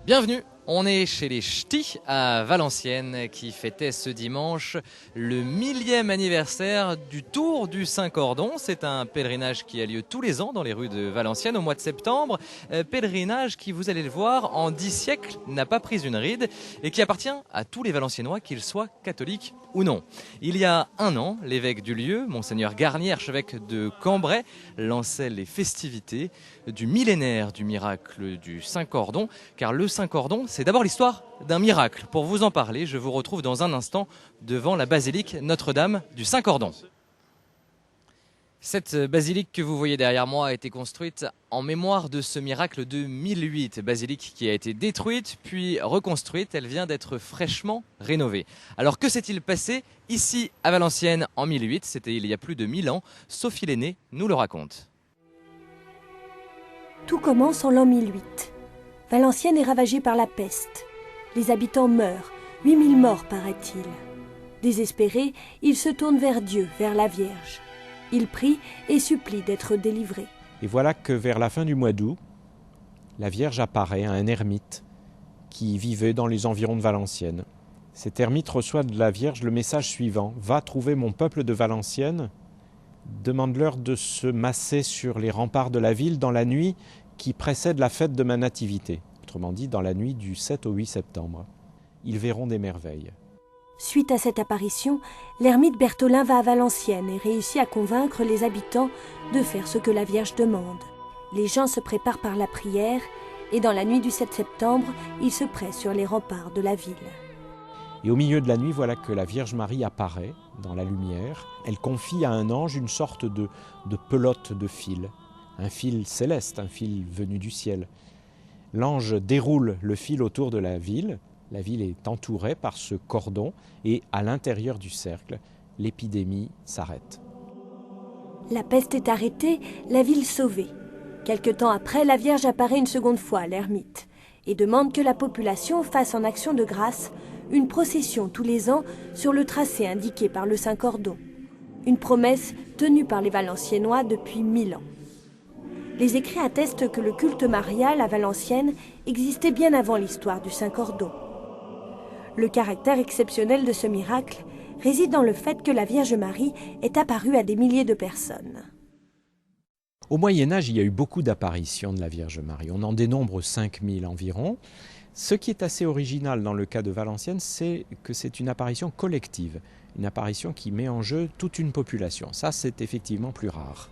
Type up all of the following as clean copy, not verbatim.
Bienvenue, on est chez les Ch'tis à Valenciennes qui fêtait ce dimanche le 1000e anniversaire du Tour du Saint-Cordon. C'est un pèlerinage qui a lieu tous les ans dans les rues de Valenciennes au mois de septembre. Pèlerinage qui, vous allez le voir, en 10 siècles n'a pas pris une ride et qui appartient à tous les Valenciennois, qu'ils soient catholiques ou non. Il y a un an, l'évêque du lieu, Monseigneur Garnier, archevêque de Cambrai, lançait les festivités du millénaire du miracle du Saint-Cordon, car le Saint-Cordon, c'est d'abord l'histoire d'un miracle. Pour vous en parler, je vous retrouve dans un instant devant la basilique Notre-Dame du Saint-Cordon. Cette basilique que vous voyez derrière moi a été construite en mémoire de ce miracle de 1008. Basilique qui a été détruite puis reconstruite. Elle vient d'être fraîchement rénovée. Alors que s'est-il passé ici à Valenciennes en 1008? C'était il y a plus de 1000 ans. Sophie Lenné nous le raconte. Tout commence en l'an 1008. Valenciennes est ravagée par la peste. Les habitants meurent, 8000 morts paraît-il. Désespérés, ils se tournent vers Dieu, vers la Vierge. Ils prient et supplient d'être délivrés. Et voilà que vers la fin du mois d'août, la Vierge apparaît à un ermite qui vivait dans les environs de Valenciennes. Cet ermite reçoit de la Vierge le message suivant: « Va trouver mon peuple de Valenciennes, demande-leur de se masser sur les remparts de la ville dans la nuit qui précède la fête de ma nativité. » Autrement dit, dans la nuit du 7 au 8 septembre. Ils verront des merveilles. Suite à cette apparition, l'ermite Bertholin va à Valenciennes et réussit à convaincre les habitants de faire ce que la Vierge demande. Les gens se préparent par la prière et dans la nuit du 7 septembre, ils se pressent sur les remparts de la ville. Et au milieu de la nuit, voilà que la Vierge Marie apparaît dans la lumière. Elle confie à un ange une sorte de pelote de fil, un fil céleste, un fil venu du ciel. L'ange déroule le fil autour de la ville. La ville est entourée par ce cordon et à l'intérieur du cercle, l'épidémie s'arrête. La peste est arrêtée, la ville sauvée. Quelque temps après, la Vierge apparaît une seconde fois à l'ermite et demande que la population fasse en action de grâce une procession tous les ans sur le tracé indiqué par le Saint-Cordon. Une promesse tenue par les Valenciennois depuis 1000 ans. Les écrits attestent que le culte marial à Valenciennes existait bien avant l'histoire du Saint-Cordon. Le caractère exceptionnel de ce miracle réside dans le fait que la Vierge Marie est apparue à des milliers de personnes. Au Moyen-Âge, il y a eu beaucoup d'apparitions de la Vierge Marie. On en dénombre 5000 environ. Ce qui est assez original dans le cas de Valenciennes, c'est que c'est une apparition collective, une apparition qui met en jeu toute une population. Ça, c'est effectivement plus rare.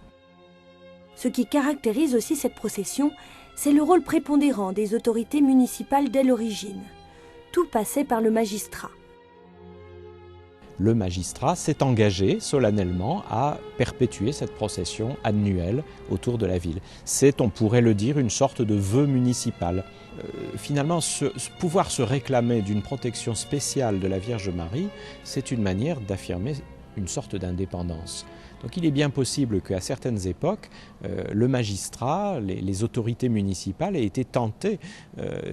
Ce qui caractérise aussi cette procession, c'est le rôle prépondérant des autorités municipales dès l'origine. Tout passait par le magistrat. Le magistrat s'est engagé solennellement à perpétuer cette procession annuelle autour de la ville. C'est, on pourrait le dire, une sorte de vœu municipal. Finalement, pouvoir se réclamer d'une protection spéciale de la Vierge Marie, c'est une manière d'affirmer une sorte d'indépendance. Donc il est bien possible qu'à certaines époques, le magistrat, les autorités municipales aient été tentés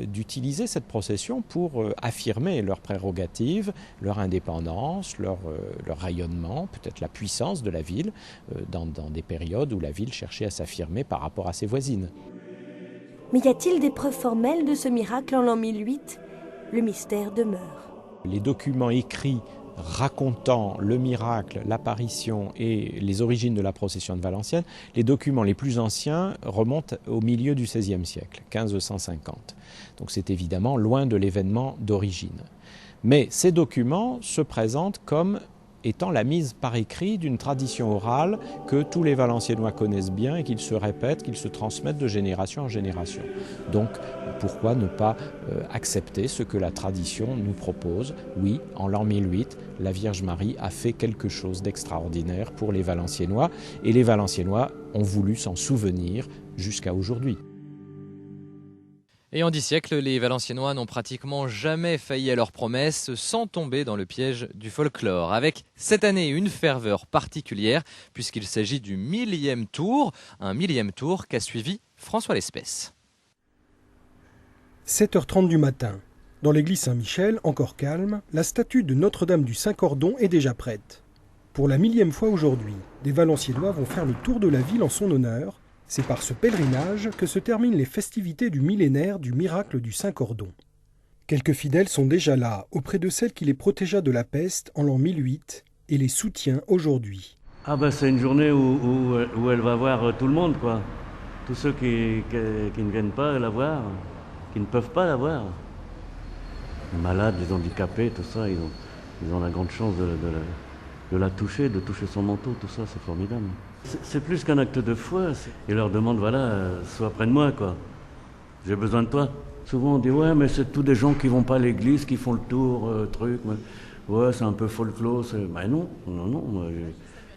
d'utiliser cette procession pour affirmer leurs prérogatives, leur indépendance, leur rayonnement, peut-être la puissance de la ville, dans des périodes où la ville cherchait à s'affirmer par rapport à ses voisines. Mais y a-t-il des preuves formelles de ce miracle en l'an 1008 ? Le mystère demeure. Les documents écrits racontant le miracle, l'apparition et les origines de la procession de Valenciennes, les documents les plus anciens remontent au milieu du XVIe siècle, 1550. Donc c'est évidemment loin de l'événement d'origine. Mais ces documents se présentent comme étant la mise par écrit d'une tradition orale que tous les Valenciennois connaissent bien et qu'ils se répètent, qu'ils se transmettent de génération en génération. Donc, pourquoi ne pas accepter ce que la tradition nous propose? Oui, en l'an 1008, la Vierge Marie a fait quelque chose d'extraordinaire pour les Valenciennois et les Valenciennois ont voulu s'en souvenir jusqu'à aujourd'hui. Et en 10 siècles, les Valenciennois n'ont pratiquement jamais failli à leurs promesses sans tomber dans le piège du folklore. Avec cette année une ferveur particulière puisqu'il s'agit du 1000e tour, un 1000e tour qu'a suivi François Lespèce. 7h30 du matin. Dans l'église Saint-Michel, encore calme, la statue de Notre-Dame du Saint-Cordon est déjà prête. Pour la 1000e fois aujourd'hui, des Valenciennois vont faire le tour de la ville en son honneur C'est par ce pèlerinage que se terminent les festivités du millénaire du miracle du Saint-Cordon. Quelques fidèles sont déjà là, auprès de celle qui les protégea de la peste en l'an 1008 et les soutient aujourd'hui. Ah ben c'est une journée où elle va voir tout le monde, quoi. Tous ceux qui ne viennent pas la voir, qui ne peuvent pas la voir. Les malades, les handicapés, tout ça, ils ont la grande chance de la toucher, de toucher son manteau, tout ça, c'est formidable. C'est plus qu'un acte de foi. Ils leur demandent, voilà, sois près de moi, quoi. J'ai besoin de toi. Souvent on dit, ouais, mais c'est tous des gens qui vont pas à l'église, qui font le tour, truc. Ouais, c'est un peu folklore. Ben non,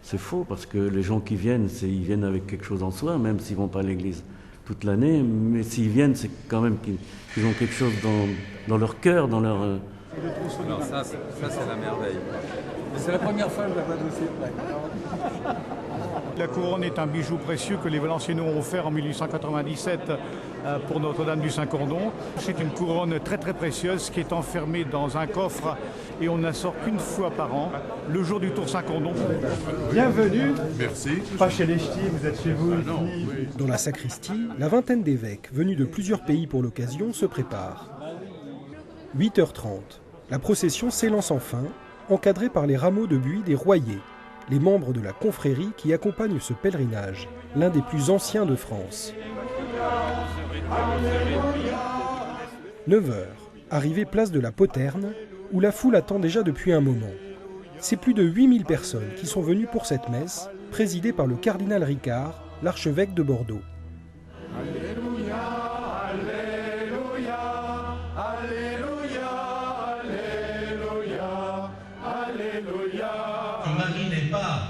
c'est faux, parce que les gens qui viennent, ils viennent avec quelque chose en soi, même s'ils vont pas à l'église toute l'année. Mais s'ils viennent, c'est quand même qu'ils ont quelque chose dans leur cœur, dans leur... Alors ça c'est la merveille. C'est la première fois que je la vois d'aussi près. La couronne est un bijou précieux que les Valenciennois ont offert en 1897 pour Notre-Dame du Saint-Cordon. C'est une couronne très très précieuse qui est enfermée dans un coffre et on ne la sort qu'une fois par an, le jour du Tour Saint-Cordon. Bienvenue. Merci. Pas chez les ch'tis, vous êtes chez vous. Non, oui. Dans la sacristie, la vingtaine d'évêques venus de plusieurs pays pour l'occasion se préparent. 8h30, la procession s'élance enfin, encadrée par les rameaux de buis des Royers, les membres de la confrérie qui accompagnent ce pèlerinage, l'un des plus anciens de France. 9h, arrivée place de la Poterne, où la foule attend déjà depuis un moment. C'est plus de 8000 personnes qui sont venues pour cette messe, présidée par le cardinal Ricard, l'archevêque de Bordeaux. Marie n'est pas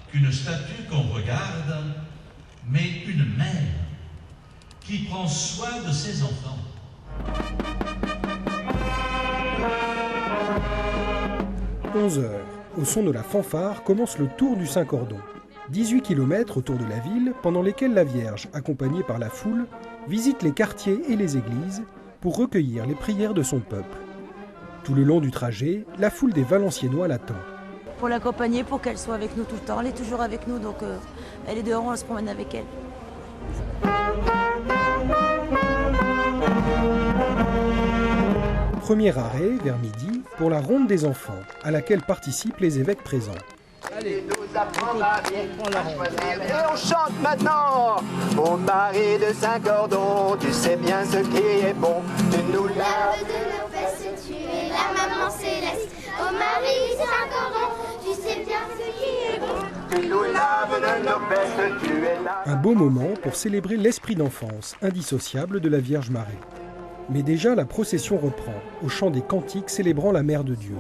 qu'une statue qu'on regarde, mais une mère qui prend soin de ses enfants. « 11h, au son de la fanfare, commence le tour du Saint-Cordon. 18 km autour de la ville, pendant lesquels la Vierge, accompagnée par la foule, visite les quartiers et les églises pour recueillir les prières de son peuple. Tout le long du trajet, la foule des Valenciennois l'attend. Pour l'accompagner, pour qu'elle soit avec nous tout le temps. Elle est toujours avec nous, donc elle est dehors, on se promène avec elle. Premier arrêt, vers midi, pour la ronde des enfants, à laquelle participent les évêques présents. Allez, nous apprendra bien à choisir. Et on chante maintenant. Ô Marie de Saint-Cordon, tu sais bien ce qui est bon. Tu nous laves de nos fesses, tu es la maman céleste. Ô Marie de Saint-Cordon, tu sais bien ce qui est bon. Tu nous laves de nos fesses, tu es là. Un beau moment pour célébrer l'esprit d'enfance indissociable de la Vierge Marie. Mais déjà la procession reprend, au chant des cantiques célébrant la Mère de Dieu.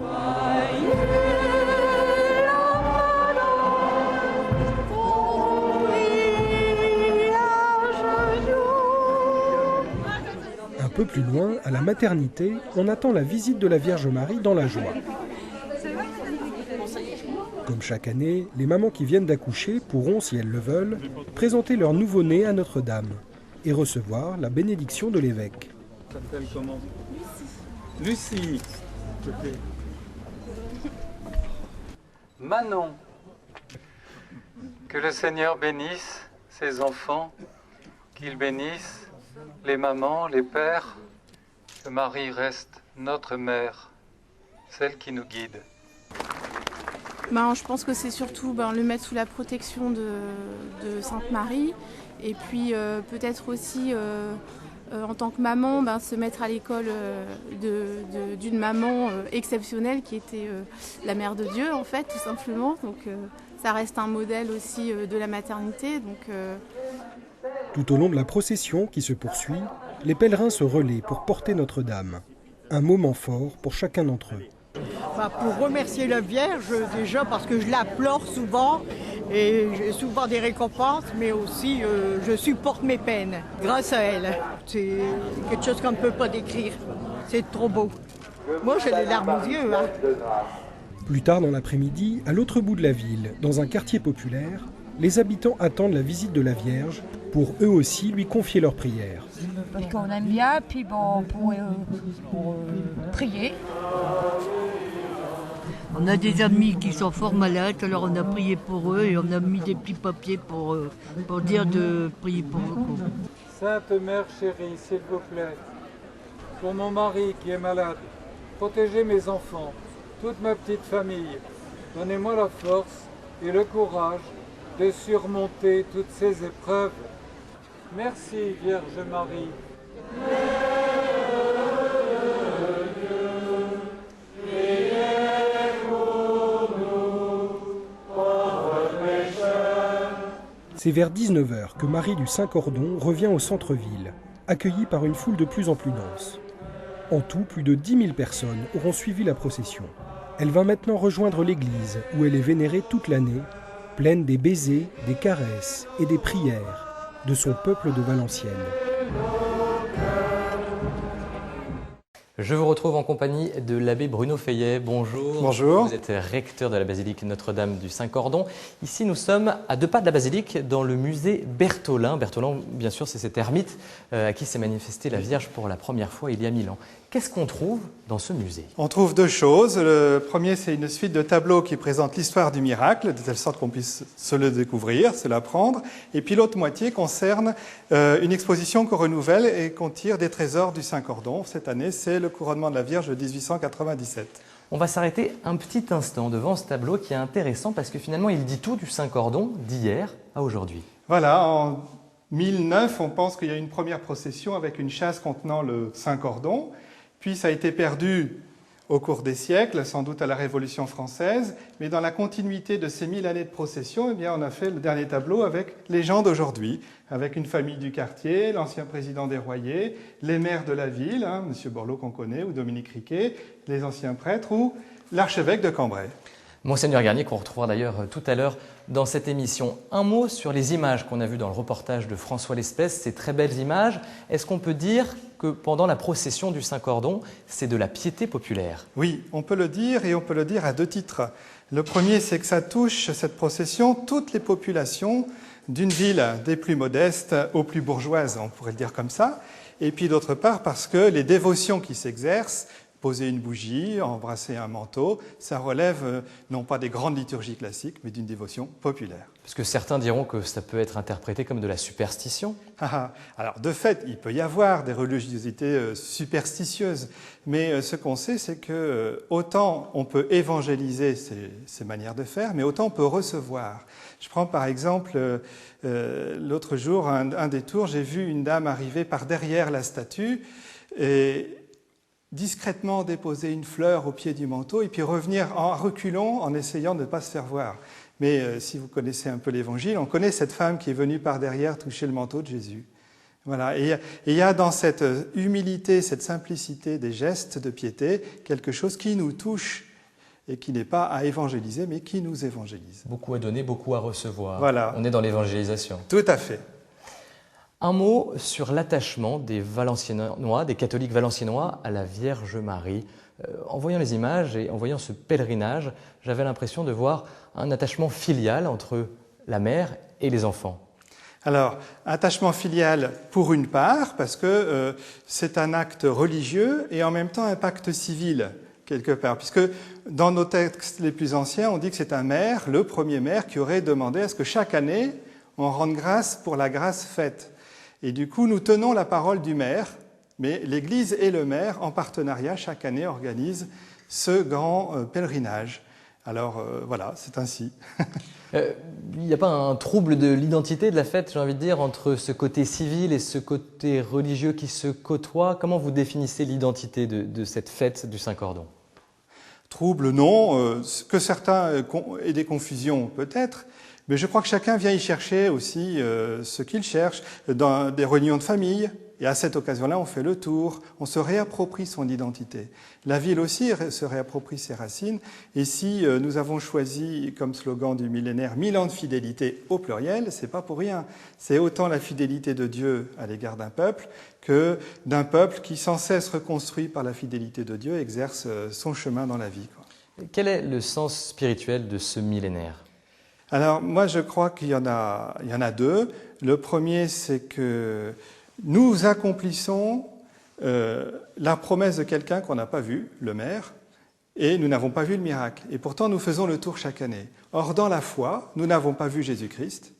Un peu plus loin, à la maternité, on attend la visite de la Vierge Marie dans la joie. Comme chaque année, les mamans qui viennent d'accoucher pourront, si elles le veulent, présenter leur nouveau-né à Notre-Dame et recevoir la bénédiction de l'évêque. Ça s'appelle comment? Lucie. Lucie. Okay. Manon. Que le Seigneur bénisse ses enfants, qu'il bénisse les mamans, les pères, que Marie reste notre mère, celle qui nous guide. Je pense que c'est surtout le mettre sous la protection de Sainte Marie et puis peut-être aussi en tant que maman se mettre à l'école d'une maman exceptionnelle qui était la Mère de Dieu en fait tout simplement. Donc ça reste un modèle aussi de la maternité. Tout au long de la procession qui se poursuit, les pèlerins se relaient pour porter Notre-Dame. Un moment fort pour chacun d'entre eux. Pour remercier la Vierge, déjà parce que je la pleure souvent et j'ai souvent des récompenses, mais aussi je supporte mes peines grâce à elle. C'est quelque chose qu'on ne peut pas décrire. C'est trop beau. Moi, j'ai les larmes aux yeux. Plus tard dans l'après-midi, à l'autre bout de la ville, dans un quartier populaire, les habitants attendent la visite de la Vierge pour eux aussi lui confier leurs prières. Parce qu'on aime bien, puis pour prier. On a des amis qui sont fort malades, alors on a prié pour eux et on a mis des petits papiers pour dire de prier pour eux. Sainte Mère chérie, s'il vous plaît, pour mon mari qui est malade, protégez mes enfants, toute ma petite famille. Donnez-moi la force et le courage de surmonter toutes ces épreuves. Merci Vierge Marie. C'est vers 19h que Marie du Saint-Cordon revient au centre-ville, accueillie par une foule de plus en plus dense. En tout, plus de 10 000 personnes auront suivi la procession. Elle va maintenant rejoindre l'église, où elle est vénérée toute l'année, pleine des baisers, des caresses et des prières de son peuple de Valenciennes. Je vous retrouve en compagnie de l'abbé Bruno Feillet. Bonjour. Bonjour. Vous êtes recteur de la basilique Notre-Dame du Saint-Cordon. Ici, nous sommes à 2 pas de la basilique, dans le musée Bertholin. Bertholin, bien sûr, c'est cet ermite à qui s'est manifestée la Vierge pour la première fois il y a 1000 ans. Qu'est-ce qu'on trouve dans ce musée? On trouve 2 choses. Le premier, c'est une suite de tableaux qui présentent l'histoire du miracle, de telle sorte qu'on puisse se le découvrir, se l'apprendre. Et puis l'autre moitié concerne une exposition qu'on renouvelle et qu'on tire des trésors du Saint-Cordon. Cette année, c'est le couronnement de la Vierge de 1897. On va s'arrêter un petit instant devant ce tableau qui est intéressant parce que finalement, il dit tout du Saint-Cordon d'hier à aujourd'hui. Voilà, en 1009, on pense qu'il y a une première procession avec une châsse contenant le Saint-Cordon. Puis ça a été perdu au cours des siècles, sans doute à la Révolution française. Mais dans la continuité de ces 1000 années de procession, eh bien, on a fait le dernier tableau avec les gens d'aujourd'hui, avec une famille du quartier, l'ancien président des Royers, les maires de la ville, M. Borloo qu'on connaît, ou Dominique Riquet, les anciens prêtres, ou l'archevêque de Cambrai. Monseigneur Garnier, qu'on retrouvera d'ailleurs tout à l'heure dans cette émission. Un mot sur les images qu'on a vues dans le reportage de François Lespèce, ces très belles images. Est-ce qu'on peut dire que pendant la procession du Saint-Cordon, c'est de la piété populaire? Oui, on peut le dire et on peut le dire à 2 titres. Le premier, c'est que ça touche, cette procession, toutes les populations d'une ville, des plus modestes aux plus bourgeoises, on pourrait le dire comme ça. Et puis d'autre part, parce que les dévotions qui s'exercent, poser une bougie, embrasser un manteau, ça relève non pas des grandes liturgies classiques, mais d'une dévotion populaire. Parce que certains diront que ça peut être interprété comme de la superstition. Alors, de fait, il peut y avoir des religiosités superstitieuses, mais ce qu'on sait, c'est que autant on peut évangéliser ces manières de faire, mais autant on peut recevoir. Je prends par exemple, l'autre jour, un des tours, j'ai vu une dame arriver par derrière la statue, et discrètement déposer une fleur au pied du manteau et puis revenir en reculant en essayant de ne pas se faire voir. Mais si vous connaissez un peu l'Évangile, on connaît cette femme qui est venue par derrière toucher le manteau de Jésus. Voilà. Et il y a dans cette humilité, cette simplicité des gestes de piété, quelque chose qui nous touche et qui n'est pas à évangéliser, mais qui nous évangélise. Beaucoup à donner, beaucoup à recevoir. Voilà. On est dans l'évangélisation. Tout à fait. Un mot sur l'attachement des Valenciennois, des catholiques valenciennois à la Vierge Marie. En voyant les images et en voyant ce pèlerinage, j'avais l'impression de voir un attachement filial entre la mère et les enfants. Alors, attachement filial pour une part, parce que c'est un acte religieux et en même temps un pacte civil, quelque part. Puisque dans nos textes les plus anciens, on dit que c'est un maire, le premier maire, qui aurait demandé à ce que chaque année, on rende grâce pour la grâce faite. Et du coup, nous tenons la parole du maire, mais l'Église et le maire, en partenariat, chaque année, organisent ce grand pèlerinage. Alors voilà, c'est ainsi. Il n'y a pas un trouble de l'identité de la fête, j'ai envie de dire, entre ce côté civil et ce côté religieux qui se côtoient? Comment vous définissez l'identité de cette fête du Saint-Cordon? Trouble, non. Que certains aient des confusions, peut-être. Mais je crois que chacun vient y chercher aussi ce qu'il cherche dans des réunions de famille. Et à cette occasion-là, on fait le tour, on se réapproprie son identité. La ville aussi se réapproprie ses racines. Et si nous avons choisi comme slogan du millénaire « 1000 ans de fidélité » au pluriel, c'est pas pour rien. C'est autant la fidélité de Dieu à l'égard d'un peuple que d'un peuple qui, sans cesse reconstruit par la fidélité de Dieu, exerce son chemin dans la vie. Quel est le sens spirituel de ce millénaire ? Alors, moi, je crois qu'il y en a 2. Le premier, c'est que nous accomplissons la promesse de quelqu'un qu'on n'a pas vu, le maire, Et nous n'avons pas vu le miracle. Et pourtant, nous faisons le tour chaque année. Or, dans la foi, nous n'avons pas vu Jésus-Christ,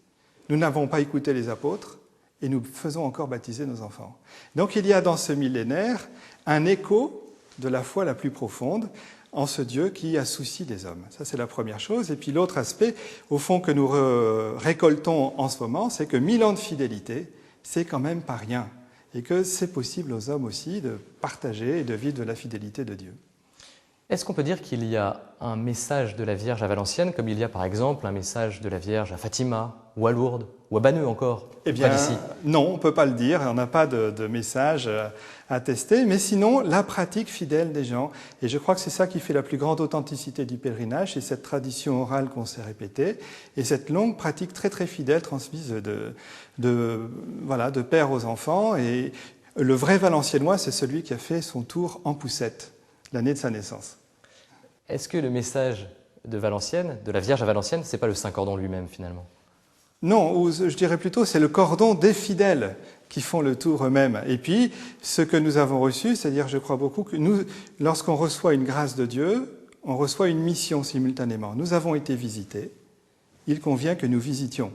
nous n'avons pas écouté les apôtres, et nous faisons encore baptiser nos enfants. Donc, il y a dans ce millénaire un écho de la foi la plus profonde en ce Dieu qui a souci des hommes. Ça, c'est la première chose. Et puis l'autre aspect, au fond, que nous récoltons en ce moment, c'est que 1000 ans de fidélité, c'est quand même pas rien. Et que c'est possible aux hommes aussi de partager et de vivre de la fidélité de Dieu. Est-ce qu'on peut dire qu'il y a un message de la Vierge à Valenciennes, comme il y a par exemple un message de la Vierge à Fatima, ou à Lourdes, ou à Banneux encore? Eh bien, non, on ne peut pas le dire, on n'a pas de message à tester, mais sinon, la pratique fidèle des gens. Et je crois que c'est ça qui fait la plus grande authenticité du pèlerinage, c'est cette tradition orale qu'on s'est répétée, et cette longue pratique très très fidèle transmise de père aux enfants. Et le vrai Valenciennois, c'est celui qui a fait son tour en poussette, l'année de sa naissance. Est-ce que le message de Valenciennes, de la Vierge à Valenciennes, c'est pas le Saint-Cordon lui-même finalement? Non, ou je dirais plutôt c'est le cordon des fidèles qui font le tour eux-mêmes. Et puis, ce que nous avons reçu, c'est-à-dire je crois beaucoup que nous, lorsqu'on reçoit une grâce de Dieu, on reçoit une mission simultanément. Nous avons été visités, il convient que nous visitions.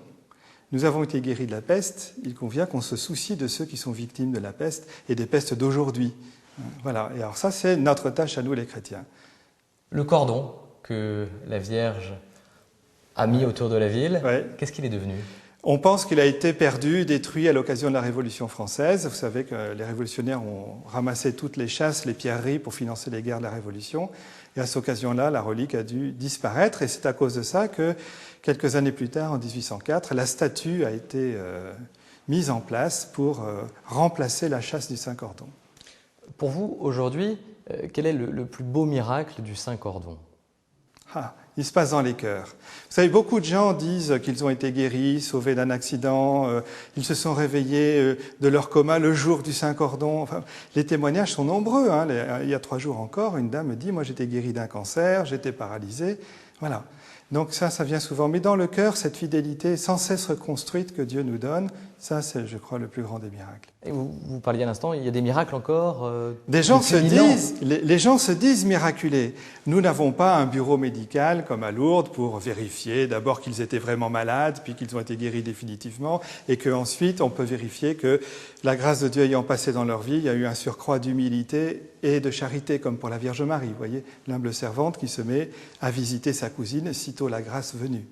Nous avons été guéris de la peste, il convient qu'on se soucie de ceux qui sont victimes de la peste et des pestes d'aujourd'hui. Voilà, et alors ça c'est notre tâche à nous les chrétiens. Le cordon que la Vierge a mis autour de la ville, ouais. Qu'est-ce qu'il est devenu? On pense qu'il a été perdu, détruit à l'occasion de la Révolution française. Vous savez que les révolutionnaires ont ramassé toutes les chasses, les pierreries pour financer les guerres de la Révolution. Et à cette occasion-là, la relique a dû disparaître. Et c'est à cause de ça que, quelques années plus tard, en 1804, la statue a été mise en place pour remplacer la châsse du Saint-Cordon. Pour vous, aujourd'hui, quel est le plus beau miracle du Saint-Cordon? Il se passe dans les cœurs. Vous savez, beaucoup de gens disent qu'ils ont été guéris, sauvés d'un accident, ils se sont réveillés de leur coma le jour du Saint-Cordon. Enfin, les témoignages sont nombreux. Hein. Il y a 3 jours encore, une dame me dit « Moi, j'étais guérie d'un cancer, j'étais paralysée. » Voilà. Donc ça vient souvent. Mais dans le cœur, cette fidélité sans cesse reconstruite que Dieu nous donne, ça, c'est, je crois, le plus grand des miracles. Et vous parliez à l'instant, il y a des miracles encore les gens se disent miraculés. Nous n'avons pas un bureau médical comme à Lourdes pour vérifier d'abord qu'ils étaient vraiment malades, puis qu'ils ont été guéris définitivement, et qu'ensuite on peut vérifier que la grâce de Dieu ayant passé dans leur vie, il y a eu un surcroît d'humilité et de charité, comme pour la Vierge Marie. Vous voyez, l'humble servante qui se met à visiter sa cousine sitôt la grâce venue.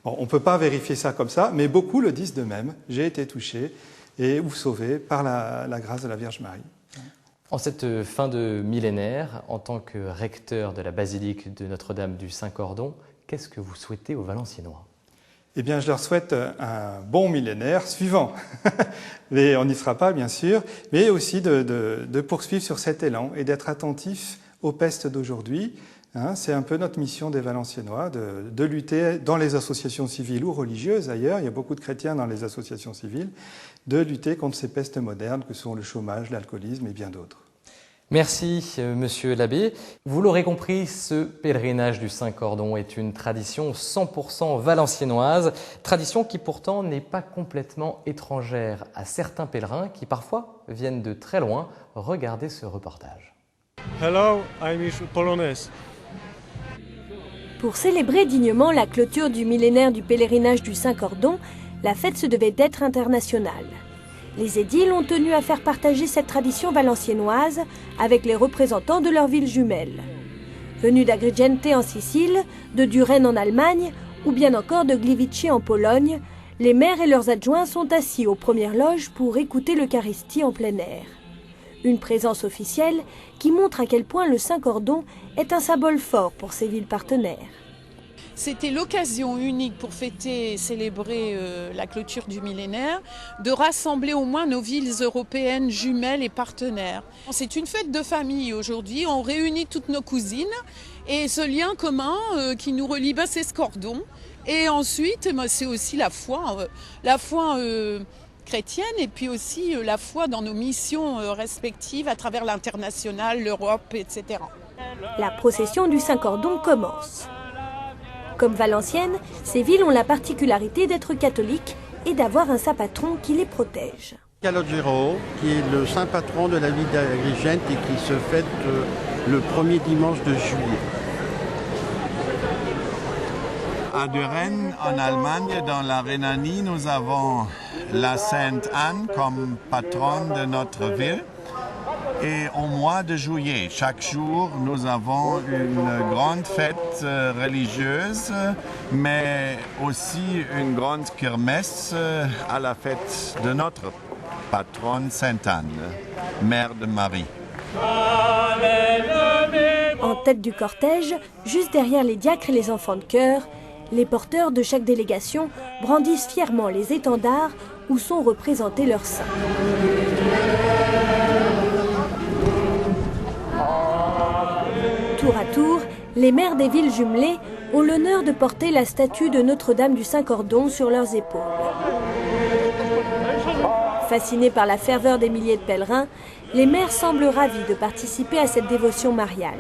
Bon, on ne peut pas vérifier ça comme ça, mais beaucoup le disent d'eux-mêmes. J'ai été touché ou sauvé par la grâce de la Vierge Marie. En cette fin de millénaire, en tant que recteur de la basilique de Notre-Dame du Saint-Cordon, qu'est-ce que vous souhaitez aux Valenciennois? Eh bien, je leur souhaite un bon millénaire suivant. Mais on n'y sera pas, bien sûr, mais aussi de poursuivre sur cet élan et d'être attentifs aux pestes d'aujourd'hui. C'est un peu notre mission des Valenciennois, de lutter dans les associations civiles ou religieuses d'ailleurs, il y a beaucoup de chrétiens dans les associations civiles, de lutter contre ces pestes modernes que sont le chômage, l'alcoolisme et bien d'autres. Merci Monsieur l'abbé. Vous l'aurez compris, ce pèlerinage du Saint-Cordon est une tradition 100% valenciennoise, tradition qui pourtant n'est pas complètement étrangère à certains pèlerins qui parfois viennent de très loin regarder ce reportage. Hello, I'm Polonaise. Pour célébrer dignement la clôture du millénaire du pèlerinage du Saint-Cordon, la fête se devait d'être internationale. Les édiles ont tenu à faire partager cette tradition valenciennoise avec les représentants de leurs villes jumelles. Venus d'Agrigente en Sicile, de Duren en Allemagne ou bien encore de Gliwice en Pologne, les maires et leurs adjoints sont assis aux premières loges pour écouter l'Eucharistie en plein air. Une présence officielle qui montre à quel point le Saint-Cordon est un symbole fort pour ces villes partenaires. C'était l'occasion unique pour fêter et célébrer la clôture du millénaire, de rassembler au moins nos villes européennes jumelles et partenaires. C'est une fête de famille aujourd'hui, on réunit toutes nos cousines et ce lien commun qui nous relie, c'est ce cordon. Et ensuite, c'est aussi la foi chrétienne et puis aussi la foi dans nos missions respectives à travers l'international, l'Europe, etc. La procession du Saint-Cordon commence. Comme Valenciennes, ces villes ont la particularité d'être catholiques et d'avoir un saint patron qui les protège. Calogero, qui est le saint patron de la ville d'Agrigente et qui se fête le premier dimanche de juillet. de Rennes, en Allemagne, dans la Rhénanie, nous avons la Sainte Anne comme patronne de notre ville. Et au mois de juillet, chaque jour, nous avons une grande fête religieuse, mais aussi une grande kermesse à la fête de notre patronne Sainte Anne, mère de Marie. En tête du cortège, juste derrière les diacres et les enfants de chœur, les porteurs de chaque délégation brandissent fièrement les étendards où sont représentés leurs saints. Tour à tour, les maires des villes jumelées ont l'honneur de porter la statue de Notre-Dame du Saint-Cordon sur leurs épaules. Fascinés par la ferveur des milliers de pèlerins, les maires semblent ravis de participer à cette dévotion mariale.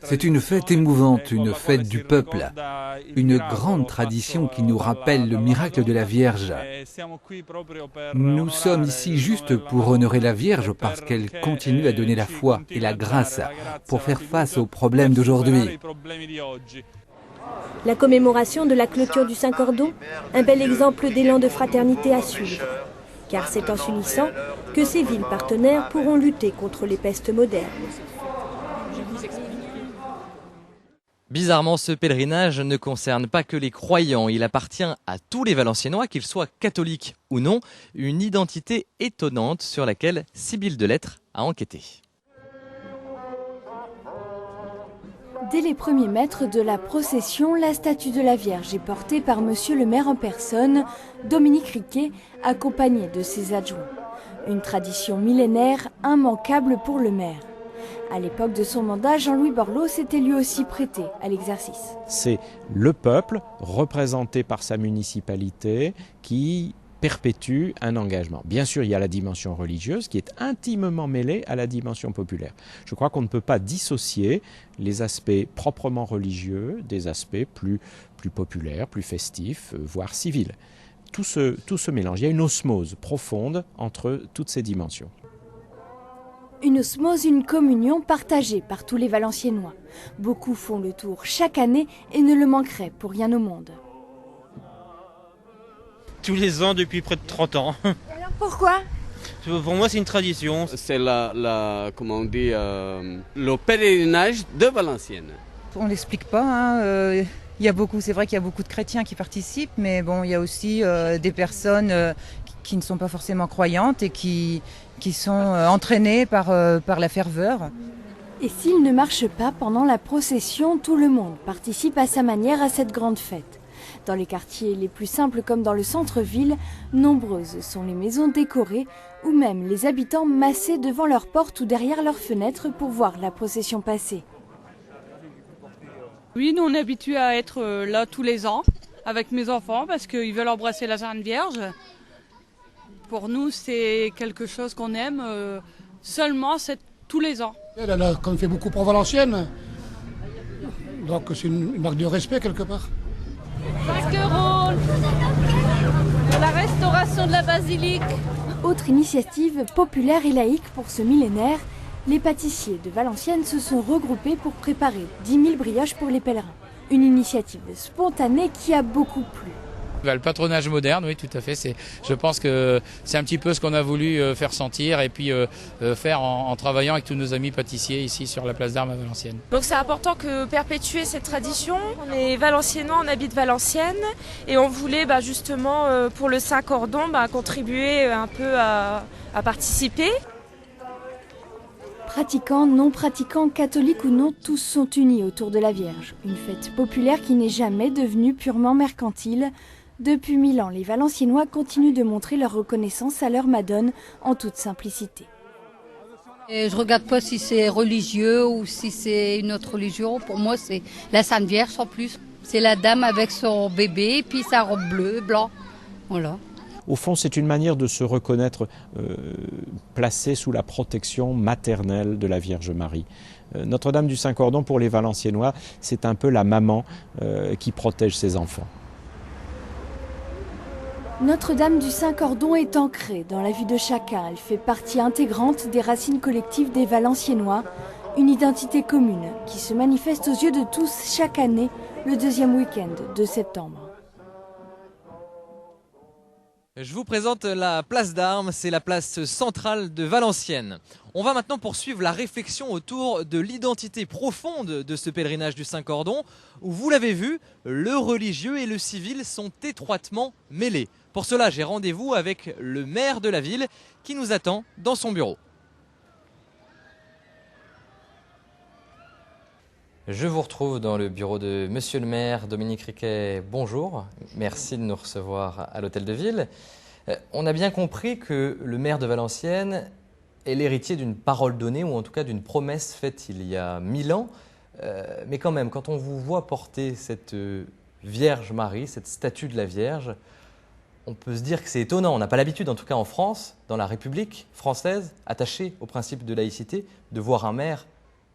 C'est une fête émouvante, une fête du peuple, une grande tradition qui nous rappelle le miracle de la Vierge. Nous sommes ici juste pour honorer la Vierge parce qu'elle continue à donner la foi et la grâce pour faire face aux problèmes d'aujourd'hui. La commémoration de la clôture du Saint-Cordon, un bel exemple d'élan de fraternité à suivre. Car c'est en s'unissant que ces villes partenaires pourront lutter contre les pestes modernes. Bizarrement, ce pèlerinage ne concerne pas que les croyants. Il appartient à tous les Valenciennois, qu'ils soient catholiques ou non. Une identité étonnante sur laquelle Sibylle Delettre a enquêté. Dès les premiers mètres de la procession, la statue de la Vierge est portée par monsieur le maire en personne, Dominique Riquet, accompagné de ses adjoints. Une tradition millénaire, immanquable pour le maire. À l'époque de son mandat, Jean-Louis Borloo s'était lui aussi prêté à l'exercice. C'est le peuple, représenté par sa municipalité, qui perpétue un engagement. Bien sûr, il y a la dimension religieuse qui est intimement mêlée à la dimension populaire. Je crois qu'on ne peut pas dissocier les aspects proprement religieux des aspects plus populaires, plus festifs, voire civils. Tout se mélange. Il y a une osmose profonde entre toutes ces dimensions. Une osmose, une communion partagée par tous les Valenciennois. Beaucoup font le tour chaque année et ne le manqueraient pour rien au monde. Tous les ans depuis près de 30 ans. Alors pourquoi ? Pour moi, c'est une tradition. C'est comment on dit, le pèlerinage de Valenciennes. On l'explique pas. Il y a beaucoup, c'est vrai qu'il y a beaucoup de chrétiens qui participent, mais bon, il y a aussi des personnes qui ne sont pas forcément croyantes et qui sont entraînées par la ferveur. Et s'il ne marche pas pendant la procession, tout le monde participe à sa manière à cette grande fête. Dans les quartiers les plus simples comme dans le centre-ville, nombreuses sont les maisons décorées ou même les habitants massés devant leurs portes ou derrière leurs fenêtres pour voir la procession passer. Oui, nous on est habitués à être là tous les ans avec mes enfants parce qu'ils veulent embrasser la Sainte Vierge. Pour nous, c'est quelque chose qu'on aime seulement, c'est tous les ans. Elle a quand même fait beaucoup pour Valenciennes, donc c'est une marque de respect quelque part. 5 € pour la restauration de la basilique. Autre initiative populaire et laïque pour ce millénaire, les pâtissiers de Valenciennes se sont regroupés pour préparer 10 000 brioches pour les pèlerins. Une initiative spontanée qui a beaucoup plu. Le patronage moderne, oui, tout à fait. Je pense que c'est un petit peu ce qu'on a voulu faire sentir et puis faire en travaillant avec tous nos amis pâtissiers ici sur la place d'Armes à Valenciennes. Donc c'est important que perpétuer cette tradition. On est Valenciennois, on habite Valenciennes et on voulait justement pour le Saint-Cordon contribuer un peu à participer. Pratiquants, non pratiquants, catholiques ou non, tous sont unis autour de la Vierge. Une fête populaire qui n'est jamais devenue purement mercantile. Depuis 1000 ans, les Valenciennois continuent de montrer leur reconnaissance à leur Madone en toute simplicité. Et je ne regarde pas si c'est religieux ou si c'est une autre religion. Pour moi, c'est la Sainte Vierge en plus. C'est la dame avec son bébé, puis sa robe bleue, blanc. Voilà. Au fond, c'est une manière de se reconnaître placé sous la protection maternelle de la Vierge Marie. Notre-Dame du Saint-Cordon, pour les Valenciennois, c'est un peu la maman qui protège ses enfants. Notre-Dame du Saint-Cordon est ancrée dans la vie de chacun. Elle fait partie intégrante des racines collectives des Valenciennois, une identité commune qui se manifeste aux yeux de tous chaque année, le deuxième week-end de septembre. Je vous présente la place d'Armes, c'est la place centrale de Valenciennes. On va maintenant poursuivre la réflexion autour de l'identité profonde de ce pèlerinage du Saint-Cordon, où vous l'avez vu, le religieux et le civil sont étroitement mêlés. Pour cela, j'ai rendez-vous avec le maire de la ville qui nous attend dans son bureau. Je vous retrouve dans le bureau de Monsieur le maire, Dominique Riquet. Bonjour, merci de nous recevoir à l'hôtel de ville. On a bien compris que le maire de Valenciennes est l'héritier d'une parole donnée, ou en tout cas d'une promesse faite il y a 1000 ans. Mais quand même, quand on vous voit porter cette Vierge Marie, cette statue de la Vierge, on peut se dire que c'est étonnant. On n'a pas l'habitude, en tout cas en France, dans la République française, attachée au principe de laïcité, de voir un maire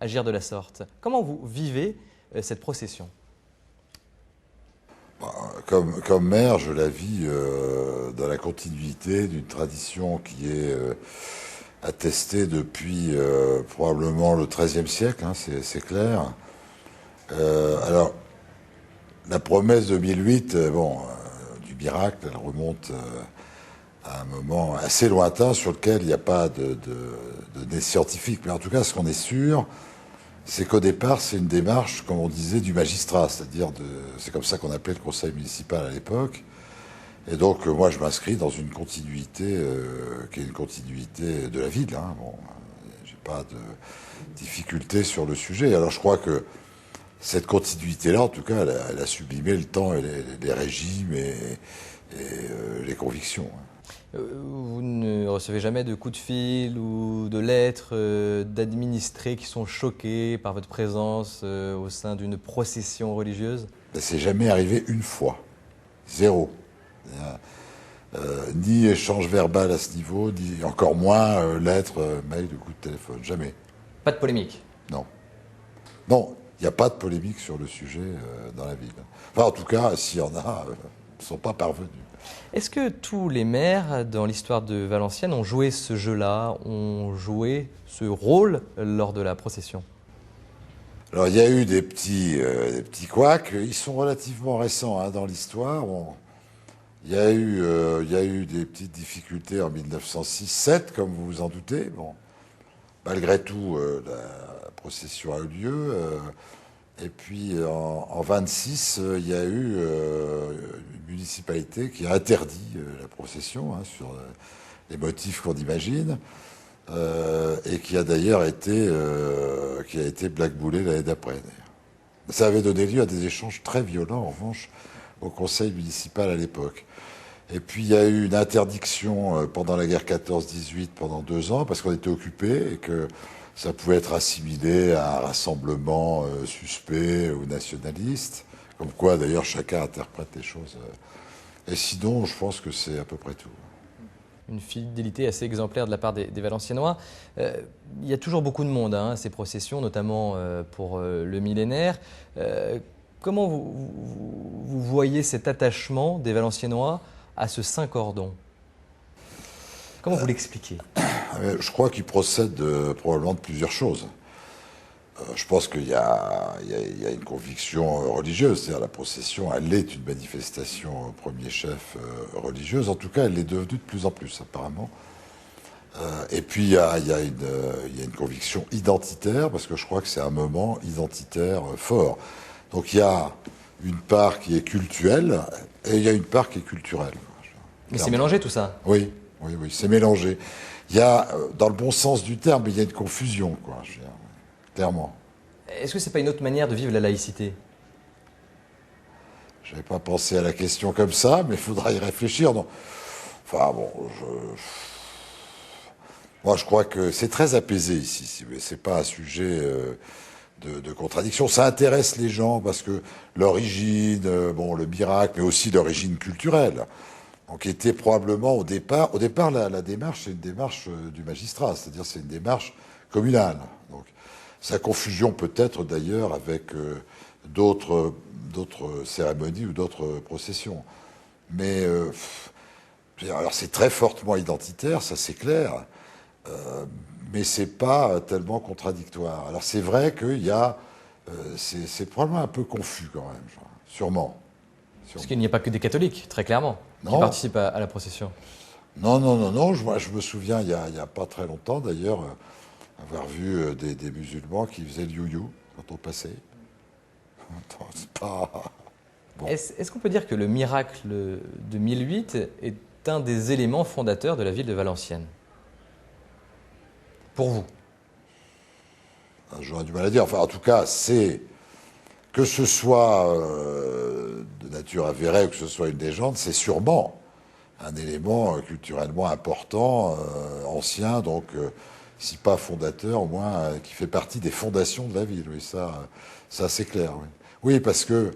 agir de la sorte. Comment vous vivez cette procession ? Comme maire, je la vis dans la continuité d'une tradition qui est attestée depuis probablement le XIIIe siècle, hein, c'est clair. Alors, la promesse de 2008, du miracle, elle remonte à un moment assez lointain sur lequel il n'y a pas de données scientifiques. Mais en tout cas, ce qu'on est sûr, c'est qu'au départ, c'est une démarche, comme on disait, du magistrat, c'est-à-dire c'est comme ça qu'on appelait le conseil municipal à l'époque. Et donc, moi, je m'inscris dans une continuité qui est une continuité de la ville. Hein. Bon, j'ai pas de difficulté sur le sujet. Alors, je crois que cette continuité-là, en tout cas, elle a sublimé le temps et les régimes et les convictions. Vous ne recevez jamais de coups de fil ou de lettres d'administrés qui sont choqués par votre présence au sein d'une procession religieuse ? C'est jamais arrivé une fois. Zéro. Ni échange verbal à ce niveau, ni encore moins lettres, mails, coups de téléphone. Jamais. Pas de polémique ? Non. Non, il n'y a pas de polémique sur le sujet dans la ville. Enfin, en tout cas, s'il y en a, ils ne sont pas parvenus. Est-ce que tous les maires dans l'histoire de Valenciennes ont joué ce jeu-là, ont joué ce rôle lors de la procession ? Alors il y a eu des petits couacs, ils sont relativement récents hein, dans l'histoire. Bon, il y a eu des petites difficultés en 1906-7, comme vous vous en doutez. Bon, malgré tout, la procession a eu lieu. Et puis en 26, il y a eu une municipalité qui a interdit la procession hein, sur les motifs qu'on imagine, et qui a d'ailleurs été blackboulée l'année d'après. Ça avait donné lieu à des échanges très violents, en revanche, au conseil municipal à l'époque. Et puis il y a eu une interdiction pendant la guerre 14-18 pendant 2 ans, parce qu'on était occupés et que ça pouvait être assimilé à un rassemblement suspect ou nationaliste, comme quoi d'ailleurs chacun interprète les choses. Et sinon, je pense que c'est à peu près tout. Une fidélité assez exemplaire de la part des Valenciennois. Il y a toujours beaucoup de monde à ces processions, notamment pour le millénaire. Comment vous voyez cet attachement des Valenciennois à ce Saint-Cordon ? Comment vous l'expliquez ? Je crois qu'il procède probablement de plusieurs choses. Je pense qu'il y a une conviction religieuse, c'est-à-dire la procession, elle est une manifestation au premier chef religieuse. En tout cas, elle l'est devenue de plus en plus, apparemment. Et puis, il y a une conviction identitaire, parce que je crois que c'est un moment identitaire fort. Donc, il y a une part qui est cultuelle, et il y a une part qui est culturelle. Mais c'est mélangé tout ça ? Oui, c'est mélangé. Il y a, dans le bon sens du terme, il y a une confusion, quoi, je veux dire, clairement. Est-ce que c'est pas une autre manière de vivre la laïcité ? Je n'avais pas pensé à la question comme ça, mais il faudra y réfléchir. Non. Enfin bon, moi je crois que c'est très apaisé ici. C'est pas un sujet de contradiction. Ça intéresse les gens parce que l'origine, le miracle, mais aussi l'origine culturelle. Donc était probablement au départ la démarche, c'est une démarche du magistrat, c'est-à-dire c'est une démarche communale. Donc sa confusion peut-être d'ailleurs avec d'autres cérémonies ou d'autres processions. Mais Alors c'est très fortement identitaire, ça c'est clair, mais c'est pas tellement contradictoire. Alors c'est vrai qu'il y a... c'est probablement un peu confus quand même, sûrement. Parce qu'il n'y a pas que des catholiques, très clairement, qui participent à la procession. Non. Je me souviens, il n'y a pas très longtemps d'ailleurs, avoir vu des musulmans qui faisaient le you-you quand on passait. C'est pas... Bon. Est-ce qu'on peut dire que le miracle de 1008 est un des éléments fondateurs de la ville de Valenciennes? Pour vous? J'aurais du mal à dire. Enfin, en tout cas, c'est... Que ce soit de nature avérée ou que ce soit une légende, c'est sûrement un élément culturellement important, ancien, donc si pas fondateur, au moins qui fait partie des fondations de la ville. Oui, ça c'est clair. Oui, parce que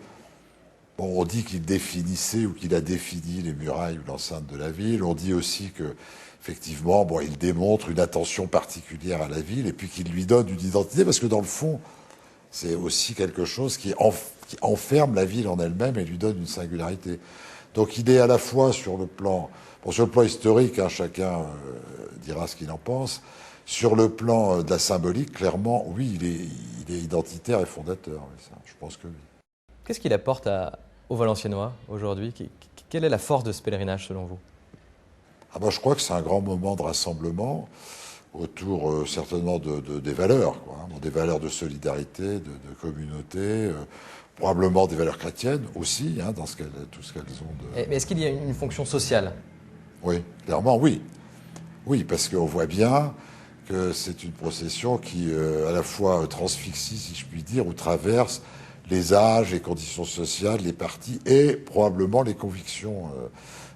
bon, on dit qu'il définissait ou qu'il a défini les murailles ou l'enceinte de la ville. On dit aussi que effectivement, bon, il démontre une attention particulière à la ville et puis qu'il lui donne une identité, parce que dans le fond, c'est aussi quelque chose qui enferme la ville en elle-même et lui donne une singularité. Donc il est à la fois sur le plan historique, hein, chacun dira ce qu'il en pense, sur le plan de la symbolique, clairement, oui, il est identitaire et fondateur. Oui, ça, je pense que oui. Qu'est-ce qu'il apporte aux Valenciennois aujourd'hui? Quelle est la force de ce pèlerinage selon vous? Je crois que c'est un grand moment de rassemblement autour certainement des valeurs, quoi, hein, des valeurs de solidarité, de communauté, probablement des valeurs chrétiennes aussi, hein, dans tout ce qu'elles ont de... Mais est-ce qu'il y a une fonction sociale? Oui, clairement, oui. Oui, parce qu'on voit bien que c'est une procession qui, à la fois transfixie, si je puis dire, ou traverse les âges, les conditions sociales, les partis et probablement les convictions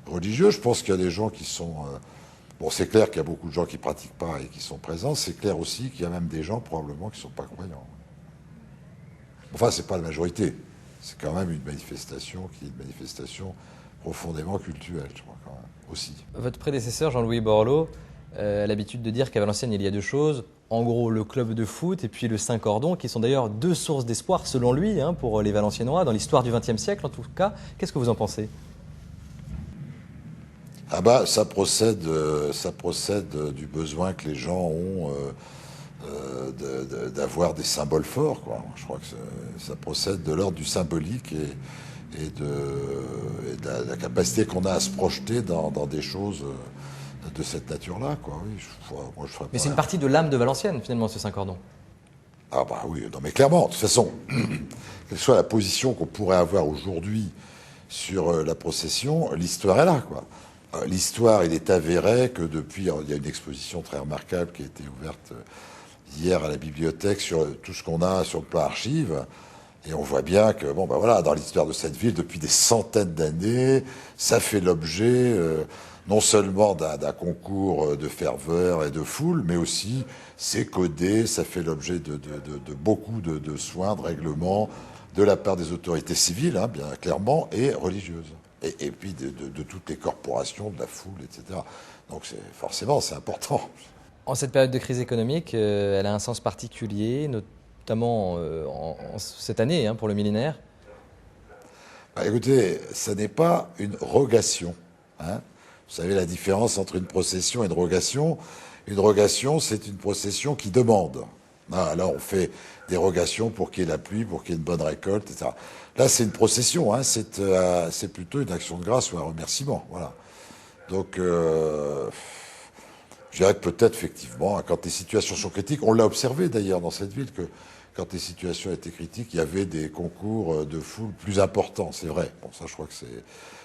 religieuses. Je pense qu'il y a des gens qui sont... Bon, c'est clair qu'il y a beaucoup de gens qui ne pratiquent pas et qui sont présents. C'est clair aussi qu'il y a même des gens probablement qui ne sont pas croyants. Enfin, ce n'est pas la majorité. C'est quand même une manifestation qui est une manifestation profondément cultuelle, je crois, quand même, aussi. Votre prédécesseur, Jean-Louis Borloo, a l'habitude de dire qu'à Valenciennes, il y a deux choses. En gros, le club de foot et puis le Saint-Cordon, qui sont d'ailleurs deux sources d'espoir, selon lui, hein, pour les Valenciennois, dans l'histoire du XXe siècle, en tout cas. Qu'est-ce que vous en pensez? Ça procède du besoin que les gens ont d'avoir des symboles forts, quoi. Je crois que ça procède de l'ordre du symbolique et de la capacité qu'on a à se projeter dans des choses de cette nature-là, quoi. Oui, mais c'est une partie de l'âme de Valenciennes, finalement, ce Saint-Cordon. Oui, non, mais clairement, de toute façon, quelle soit la position qu'on pourrait avoir aujourd'hui sur la procession, l'histoire est là, quoi. L'histoire, il est avéré que depuis, il y a une exposition très remarquable qui a été ouverte hier à la bibliothèque sur tout ce qu'on a sur le plan archive, et on voit bien que, dans l'histoire de cette ville, depuis des centaines d'années, ça fait l'objet non seulement d'un concours de ferveur et de foule, mais aussi c'est codé, ça fait l'objet de beaucoup de soins, de règlements de la part des autorités civiles, hein, bien clairement, et religieuses. Et puis de toutes les corporations, de la foule, etc. Donc forcément, c'est important. En cette période de crise économique, elle a un sens particulier, notamment en cette année, hein, pour le millénaire. Écoutez, ça n'est pas une rogation. Hein. Vous savez la différence entre une procession et une rogation. Une rogation, c'est une procession qui demande. Là, on fait des rogations pour qu'il y ait la pluie, pour qu'il y ait une bonne récolte, etc. Là, c'est une procession, hein, c'est plutôt une action de grâce ou un remerciement. Voilà. Donc, je dirais que peut-être, effectivement, quand les situations sont critiques, on l'a observé d'ailleurs dans cette ville, que quand les situations étaient critiques, il y avait des concours de foule plus importants, c'est vrai. Bon, ça, je crois que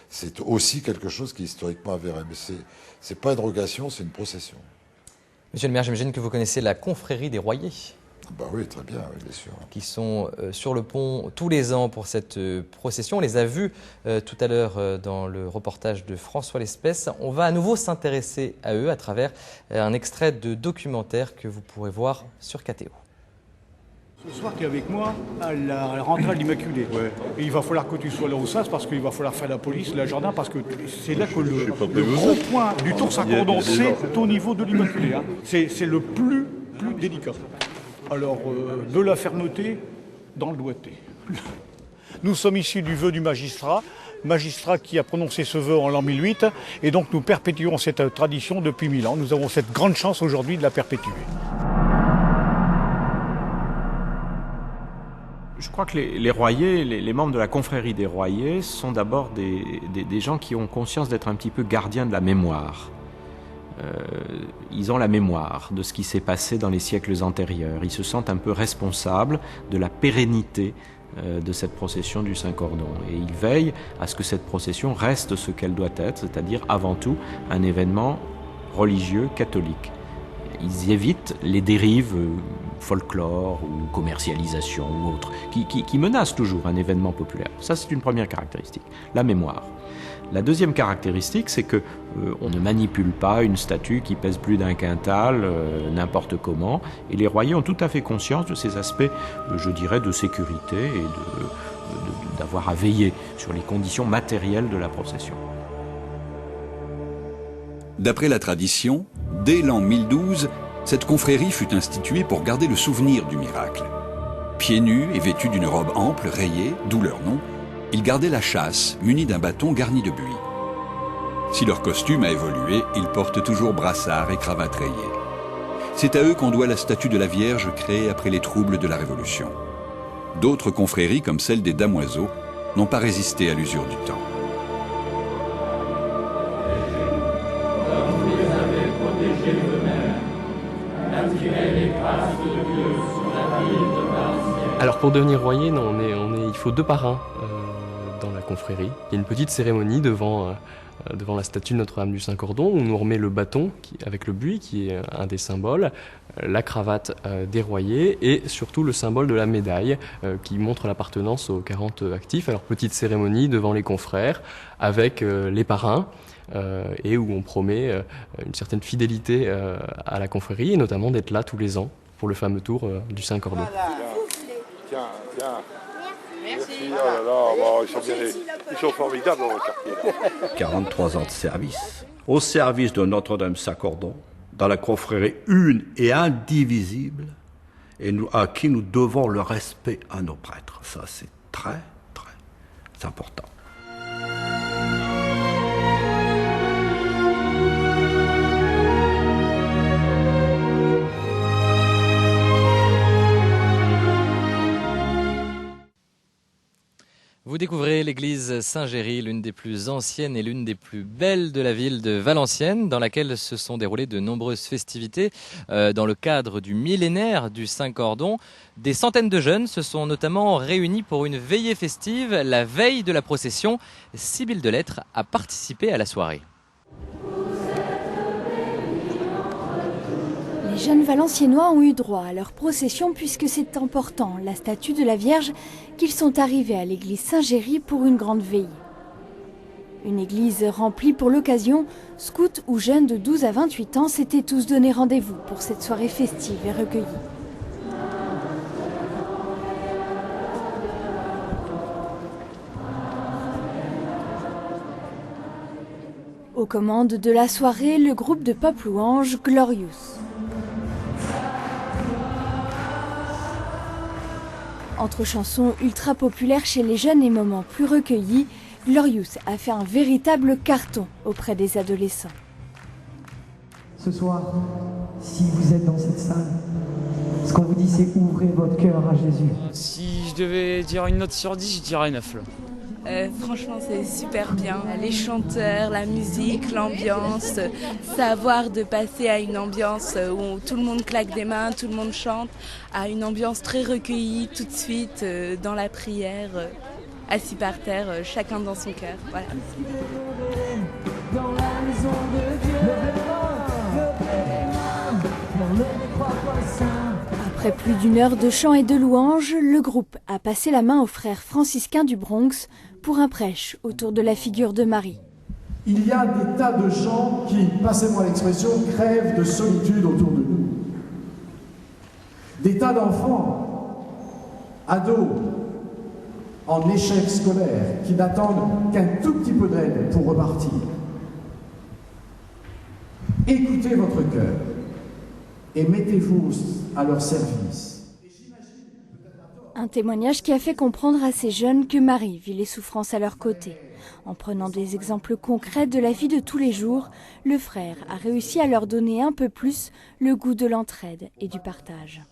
c'est aussi quelque chose qui est historiquement avéré. Mais c'est pas une rogation, c'est une procession. Monsieur le maire, j'imagine que vous connaissez la confrérie des Royers. Oui, très bien, oui, bien sûr. Qui sont sur le pont tous les ans pour cette procession. On les a vus tout à l'heure dans le reportage de François Lespèce. On va à nouveau s'intéresser à eux à travers un extrait de documentaire que vous pourrez voir sur KTO. Ce soir, tu es avec moi à la rentrée à l'Immaculée. Ouais. Et il va falloir que tu sois là au SAS parce qu'il va falloir faire la police, la jardin, parce que c'est là que le gros point du Tour Saint-Cordon, c'est au niveau de l'Immaculée. Hein. C'est le plus délicat. Alors, de la fermeté dans le doigté. Nous sommes ici du vœu du magistrat magistrat qui a prononcé ce vœu en l'an 1008, et donc nous perpétuons cette tradition depuis 1000 ans. Nous avons cette grande chance aujourd'hui de la perpétuer. Je crois que les royers, les membres de la confrérie des royers sont d'abord des gens qui ont conscience d'être un petit peu gardiens de la mémoire. Ils ont la mémoire de ce qui s'est passé dans les siècles antérieurs. Ils se sentent un peu responsables de la pérennité de cette procession du Saint-Cordon. Et ils veillent à ce que cette procession reste ce qu'elle doit être, c'est-à-dire avant tout un événement religieux catholique. Ils évitent les dérives folklore ou commercialisation ou autres, qui menacent toujours un événement populaire. Ça, c'est une première caractéristique, la mémoire. La deuxième caractéristique, c'est que on ne manipule pas une statue qui pèse plus d'un quintal n'importe comment, et les royers ont tout à fait conscience de ces aspects, je dirais, de sécurité et d'avoir à veiller sur les conditions matérielles de la procession. D'après la tradition, dès l'an 1012, cette confrérie fut instituée pour garder le souvenir du miracle. Pieds nus et vêtus d'une robe ample, rayée, d'où leur nom, ils gardaient la chasse, munis d'un bâton garni de buis. Si leur costume a évolué, ils portent toujours brassard et cravate rayée. C'est à eux qu'on doit la statue de la Vierge créée après les troubles de la Révolution. D'autres confréries, comme celle des Damoiseaux, n'ont pas résisté à l'usure du temps. Alors pour devenir royer, non, il faut 2 parrains dans la confrérie. Il y a une petite cérémonie devant la statue de Notre-Dame du Saint-Cordon où on nous remet le bâton avec le buis qui est un des symboles, la cravate des royers et surtout le symbole de la médaille qui montre l'appartenance aux 40 actifs. Alors petite cérémonie devant les confrères avec les parrains. Et où on promet une certaine fidélité à la confrérie et notamment d'être là tous les ans pour le fameux tour du Saint-Cordon. Tiens. Merci. Oh là là, ils sont formidables dans le quartier. 43 ans de service, au service de Notre-Dame Saint-Cordon, dans la confrérie une et indivisible, et à qui nous devons le respect à nos prêtres. Ça, c'est très important. Vous découvrez l'église Saint-Géry, l'une des plus anciennes et l'une des plus belles de la ville de Valenciennes, dans laquelle se sont déroulées de nombreuses festivités dans le cadre du millénaire du Saint-Cordon. Des centaines de jeunes se sont notamment réunis pour une veillée festive la veille de la procession. Sybille Delettre a participé à la soirée. Les jeunes Valenciennois ont eu droit à leur procession puisque c'est en portant la statue de la Vierge qu'ils sont arrivés à l'église Saint-Géry pour une grande veillée. Une église remplie pour l'occasion, scouts ou jeunes de 12 à 28 ans s'étaient tous donné rendez-vous pour cette soirée festive et recueillie. Aux commandes de la soirée, le groupe de pop louange Glorious. Entre chansons ultra populaires chez les jeunes et moments plus recueillis, Glorious a fait un véritable carton auprès des adolescents. Ce soir, si vous êtes dans cette salle, ce qu'on vous dit, c'est ouvrez votre cœur à Jésus. Si je devais dire une note sur 10, je dirais 9. Franchement, c'est super bien. Les chanteurs, la musique, l'ambiance, savoir de passer à une ambiance où tout le monde claque des mains, tout le monde chante, à une ambiance très recueillie tout de suite dans la prière, assis par terre, chacun dans son cœur. Voilà. Dans la maison de Dieu, Après plus d'une heure de chant et de louanges, le groupe a passé la main aux frères franciscains du Bronx pour un prêche autour de la figure de Marie. Il y a des tas de gens qui, passez-moi l'expression, crèvent de solitude autour de nous. Des tas d'enfants, ados, en échec scolaire, qui n'attendent qu'un tout petit peu d'aide pour repartir. Écoutez votre cœur et mettez-vous à leur service. Un témoignage qui a fait comprendre à ces jeunes que Marie vit les souffrances à leur côté. En prenant des exemples concrets de la vie de tous les jours, le frère a réussi à leur donner un peu plus le goût de l'entraide et du partage.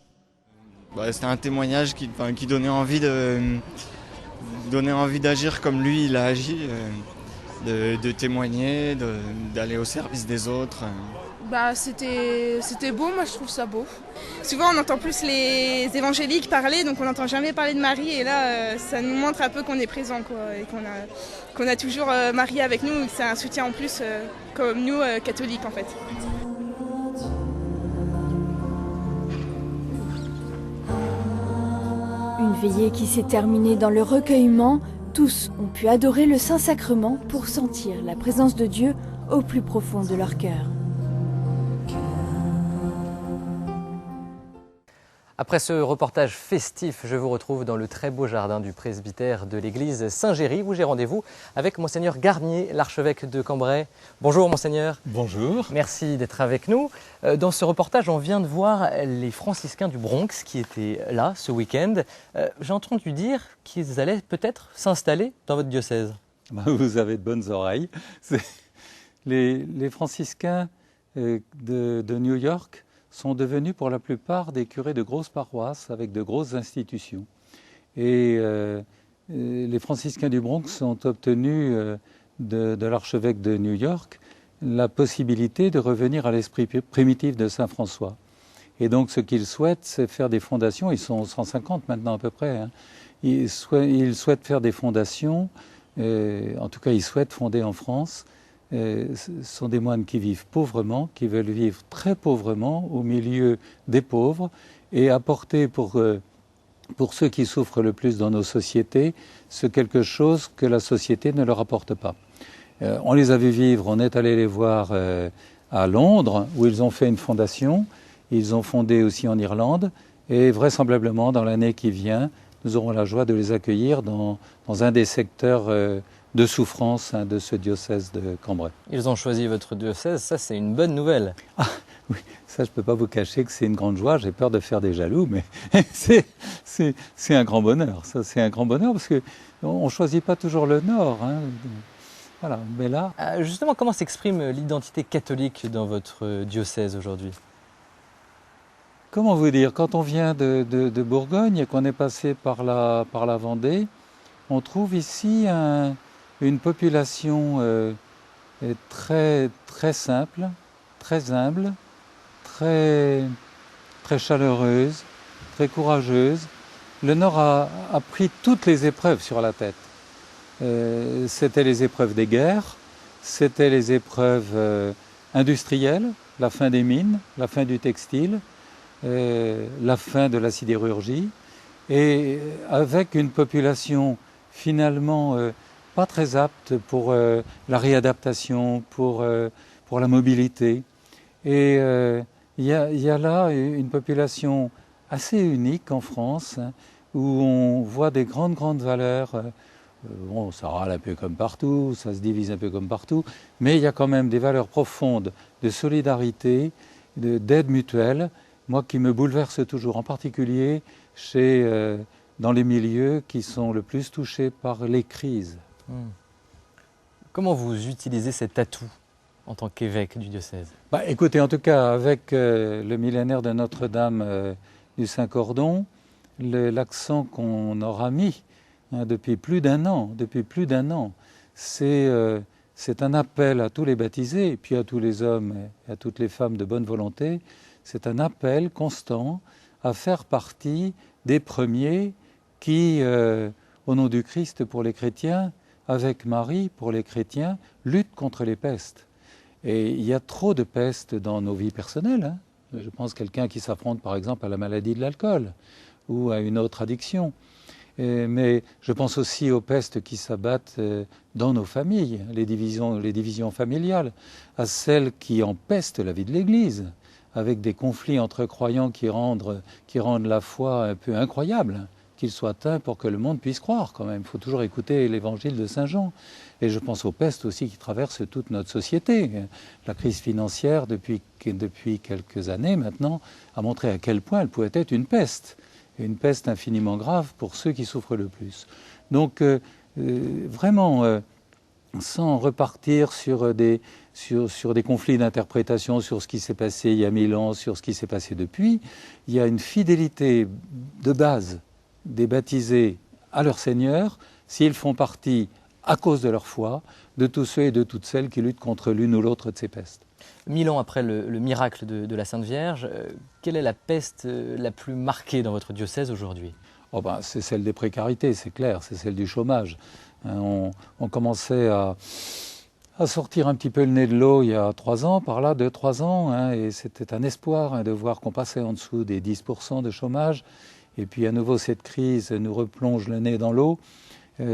C'était un témoignage qui donnait envie d'agir comme lui il a agi, de témoigner, d'aller au service des autres. C'était beau, moi je trouve ça beau. Souvent on entend plus les évangéliques parler, donc on n'entend jamais parler de Marie, et là ça nous montre un peu qu'on est présent, quoi, et qu'on a toujours Marie avec nous, et que c'est un soutien en plus, comme nous catholiques en fait. Une veillée qui s'est terminée dans le recueillement. Tous ont pu adorer le Saint-Sacrement pour sentir la présence de Dieu au plus profond de leur cœur. Après ce reportage festif, je vous retrouve dans le très beau jardin du presbytère de l'église Saint-Géry, où j'ai rendez-vous avec Monseigneur Garnier, l'archevêque de Cambrai. Bonjour Monseigneur. Bonjour. Merci d'être avec nous. Dans ce reportage, on vient de voir les franciscains du Bronx qui étaient là ce week-end. J'ai entendu dire qu'ils allaient peut-être s'installer dans votre diocèse. Vous avez de bonnes oreilles. Les franciscains de New York sont devenus pour la plupart des curés de grosses paroisses avec de grosses institutions. Et les franciscains du Bronx ont obtenu de l'archevêque de New York la possibilité de revenir à l'esprit primitif de Saint François. Et donc ce qu'ils souhaitent, c'est faire des fondations, ils sont 150 maintenant à peu près, hein. Ils souhaitent faire des fondations, en tout cas ils souhaitent fonder en France. Ce sont des moines qui vivent pauvrement, qui veulent vivre très pauvrement au milieu des pauvres et apporter pour ceux qui souffrent le plus dans nos sociétés ce quelque chose que la société ne leur apporte pas. On les a vus vivre, on est allé les voir à Londres où ils ont fait une fondation, ils ont fondé aussi en Irlande et vraisemblablement dans l'année qui vient, nous aurons la joie de les accueillir dans un des secteurs de souffrance de ce diocèse de Cambrai. Ils ont choisi votre diocèse, ça c'est une bonne nouvelle. Ah oui, ça je ne peux pas vous cacher que c'est une grande joie, j'ai peur de faire des jaloux, mais c'est un grand bonheur. Ça c'est un grand bonheur parce qu'on ne choisit pas toujours le Nord. Hein. Voilà, mais là... Justement, comment s'exprime l'identité catholique dans votre diocèse aujourd'hui ? Comment vous dire ? Quand on vient de Bourgogne et qu'on est passé par la Vendée, on trouve ici une population très, très simple, très humble, très, très chaleureuse, très courageuse. Le Nord a pris toutes les épreuves sur la tête. C'était les épreuves des guerres, c'était les épreuves industrielles, la fin des mines, la fin du textile, la fin de la sidérurgie, et avec une population finalement pas très apte pour la réadaptation, pour la mobilité. Et il y a là une population assez unique en France, hein, où on voit des grandes valeurs. Bon, ça râle un peu comme partout, ça se divise un peu comme partout, mais il y a quand même des valeurs profondes de solidarité, d'aide mutuelle, moi qui me bouleverse toujours, en particulier dans les milieux qui sont le plus touchés par les crises. Comment vous utilisez cet atout en tant qu'évêque du diocèse ? Écoutez, en tout cas, avec le millénaire de Notre-Dame du Saint-Cordon, l'accent qu'on aura mis depuis plus d'un an, c'est un appel à tous les baptisés, et puis à tous les hommes et à toutes les femmes de bonne volonté, c'est un appel constant à faire partie des premiers qui, au nom du Christ pour les chrétiens, avec Marie pour les chrétiens, luttent contre les pestes. Et il y a trop de pestes dans nos vies personnelles, hein. Je pense quelqu'un qui s'affronte par exemple à la maladie de l'alcool ou à une autre addiction. Mais je pense aussi aux pestes qui s'abattent dans nos familles, les divisions familiales, à celles qui empestent la vie de l'Église, avec des conflits entre croyants qui rendent la foi un peu incroyable, qu'il soit un pour que le monde puisse croire quand même. Il faut toujours écouter l'évangile de Saint Jean. Et je pense aux pestes aussi qui traversent toute notre société. La crise financière, depuis quelques années maintenant, a montré à quel point elle pouvait être une peste. une peste infiniment grave pour ceux qui souffrent le plus. Donc vraiment, sans repartir sur des conflits d'interprétation, sur ce qui s'est passé il y a 1000 ans, sur ce qui s'est passé depuis, il y a une fidélité de base des baptisés à leur Seigneur, s'ils font partie, à cause de leur foi, de tous ceux et de toutes celles qui luttent contre l'une ou l'autre de ces pestes. 1000 ans après le miracle de la Sainte Vierge, quelle est la peste la plus marquée dans votre diocèse aujourd'hui? C'est celle des précarités, c'est clair, c'est celle du chômage. On commençait à sortir un petit peu le nez de l'eau il y a 3 ans, par là, 2-3 ans, et c'était un espoir de voir qu'on passait en dessous des 10% de chômage. Et puis à nouveau, cette crise nous replonge le nez dans l'eau.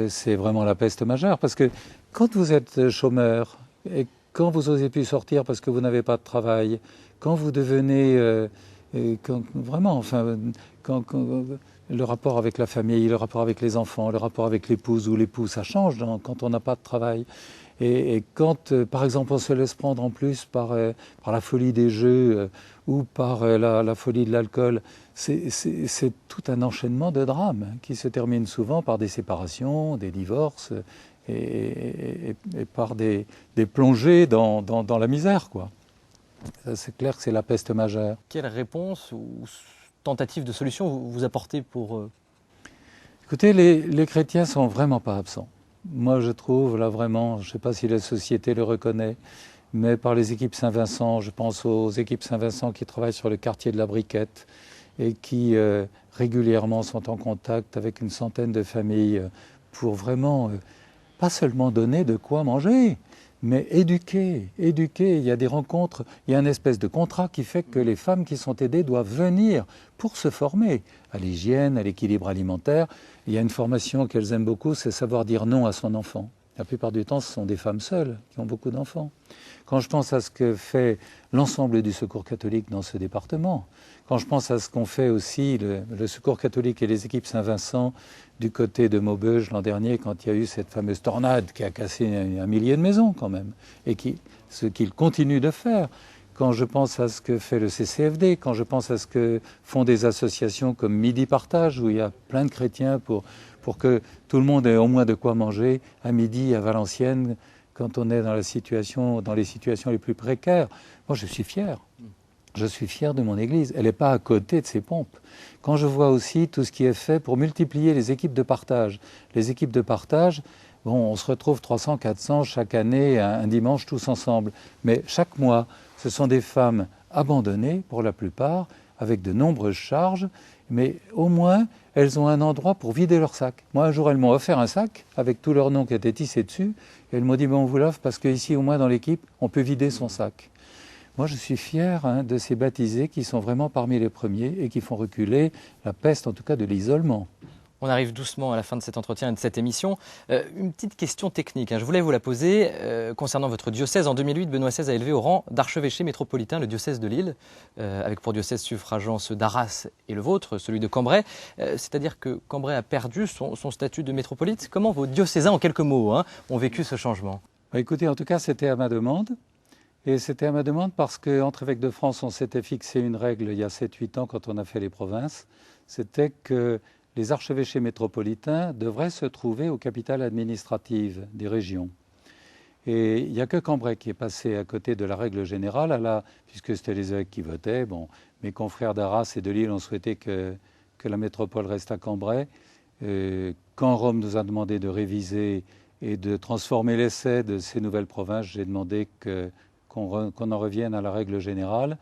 C'est vraiment la peste majeure, parce que quand vous êtes chômeur, et quand vous n'osez plus sortir parce que vous n'avez pas de travail, quand vous devenez... le rapport avec la famille, le rapport avec les enfants, le rapport avec l'épouse ou l'époux, ça change quand on n'a pas de travail. Et quand, par exemple, on se laisse prendre en plus par la folie des jeux ou par la folie de l'alcool, c'est tout un enchaînement de drames qui se termine souvent par des séparations, des divorces et par des plongées dans la misère, quoi. C'est clair que c'est la peste majeure. Quelle réponse ou tentative de solution vous apportez pour... Écoutez, les chrétiens ne sont vraiment pas absents. Moi, je trouve, là, vraiment, je ne sais pas si la société le reconnaît, mais par les équipes Saint-Vincent, je pense aux équipes Saint-Vincent qui travaillent sur le quartier de la Briquette et qui régulièrement sont en contact avec une centaine de familles pour vraiment, pas seulement donner de quoi manger, mais éduquer. Il y a des rencontres, il y a une espèce de contrat qui fait que les femmes qui sont aidées doivent venir pour se former à l'hygiène, à l'équilibre alimentaire. Il y a une formation qu'elles aiment beaucoup, c'est savoir dire non à son enfant. La plupart du temps, ce sont des femmes seules qui ont beaucoup d'enfants. Quand je pense à ce que fait l'ensemble du Secours catholique dans ce département, quand je pense à ce qu'ont fait aussi le Secours catholique et les équipes Saint-Vincent du côté de Maubeuge l'an dernier, quand il y a eu cette fameuse tornade qui a cassé 1 millier de maisons quand même, et ce qu'ils continuent de faire. Quand je pense à ce que fait le CCFD, quand je pense à ce que font des associations comme Midi Partage, où il y a plein de chrétiens pour que tout le monde ait au moins de quoi manger à midi à Valenciennes, quand on est dans les situations les plus précaires. Moi, je suis fier. Je suis fier de mon Église. Elle n'est pas à côté de ses pompes. Quand je vois aussi tout ce qui est fait pour multiplier les équipes de partage. Les équipes de partage, on se retrouve 300, 400 chaque année, un dimanche, tous ensemble. Mais chaque mois, ce sont des femmes abandonnées, pour la plupart, avec de nombreuses charges, mais au moins, elles ont un endroit pour vider leur sac. Moi, un jour, elles m'ont offert un sac avec tous leurs noms qui étaient tissés dessus, et elles m'ont dit, on vous l'offre parce qu'ici, au moins, dans l'équipe, on peut vider son sac. Moi, je suis fier de ces baptisés qui sont vraiment parmi les premiers et qui font reculer la peste, en tout cas de l'isolement. On arrive doucement à la fin de cet entretien et de cette émission. Une petite question technique, je voulais vous la poser concernant votre diocèse. En 2008, Benoît XVI a élevé au rang d'archevêché métropolitain le diocèse de Lille, avec pour diocèse suffragant ceux d'Arras et le vôtre, celui de Cambrai. C'est-à-dire que Cambrai a perdu son statut de métropolite. Comment vos diocésains, en quelques mots, ont vécu ce changement? Écoutez, en tout cas, c'était à ma demande. Et c'était à ma demande parce qu'entre évêques de France, on s'était fixé une règle il y a 7-8 ans quand on a fait les provinces. C'était que les archevêchés métropolitains devraient se trouver aux capitales administratives des régions. Et il n'y a que Cambrai qui est passé à côté de la règle générale, puisque c'était les évêques qui votaient. Bon, mes confrères d'Arras et de Lille ont souhaité que la métropole reste à Cambrai. Quand Rome nous a demandé de réviser et de transformer l'essai de ces nouvelles provinces, j'ai demandé qu'on en revienne à la règle générale.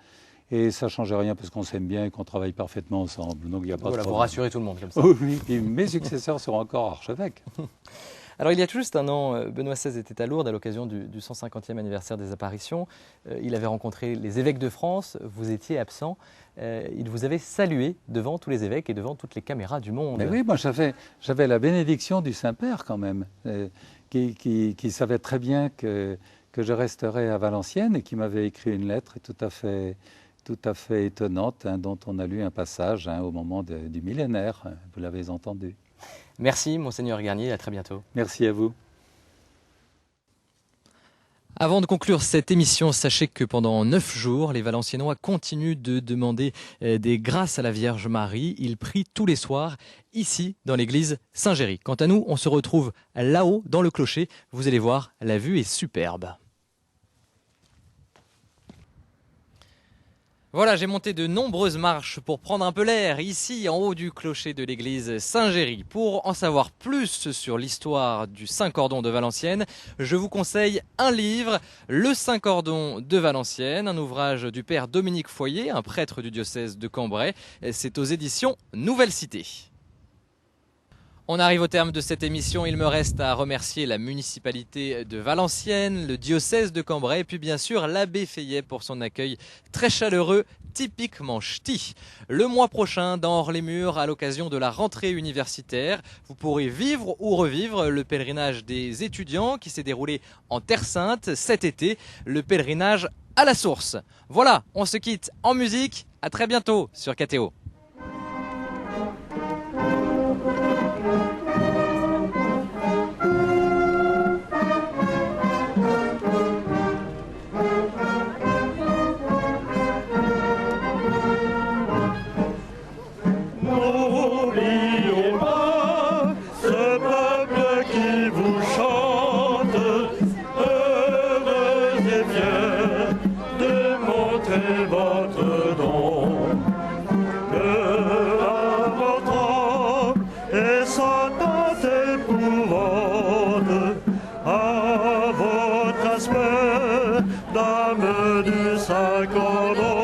Et ça ne change rien parce qu'on s'aime bien et qu'on travaille parfaitement ensemble. Donc il n'y a pas de problème. Pour rassurer tout le monde comme ça. Oui, et mes successeurs seront encore archevêques. Alors il y a tout juste un an, Benoît XVI était à Lourdes à l'occasion du 150e anniversaire des apparitions. Il avait rencontré les évêques de France, vous étiez absent. Il vous avait salué devant tous les évêques et devant toutes les caméras du monde. Mais oui, moi j'avais la bénédiction du Saint-Père quand même, qui savait très bien que je resterais à Valenciennes et qui m'avait écrit une lettre tout à fait étonnante, dont on a lu un passage au moment du millénaire. Vous l'avez entendu. Merci, Monseigneur Garnier. À très bientôt. Merci à vous. Avant de conclure cette émission, sachez que pendant 9 jours, les Valenciennois continuent de demander des grâces à la Vierge Marie. Ils prient tous les soirs ici dans l'église Saint-Géry. Quant à nous, on se retrouve là-haut dans le clocher. Vous allez voir, la vue est superbe. Voilà, j'ai monté de nombreuses marches pour prendre un peu l'air ici en haut du clocher de l'église Saint-Géry. Pour en savoir plus sur l'histoire du Saint-Cordon de Valenciennes, je vous conseille un livre, Le Saint-Cordon de Valenciennes, un ouvrage du père Dominique Foyer, un prêtre du diocèse de Cambrai. C'est aux éditions Nouvelle Cité. On arrive au terme de cette émission. Il me reste à remercier la municipalité de Valenciennes, le diocèse de Cambrai et puis bien sûr l'abbé Fayet pour son accueil très chaleureux, typiquement ch'ti. Le mois prochain, dans Hors-les-Murs, à l'occasion de la rentrée universitaire, vous pourrez vivre ou revivre le pèlerinage des étudiants qui s'est déroulé en Terre Sainte cet été, le pèlerinage à la source. Voilà, on se quitte en musique. À très bientôt sur KTO. Dame du Saint-Cordon.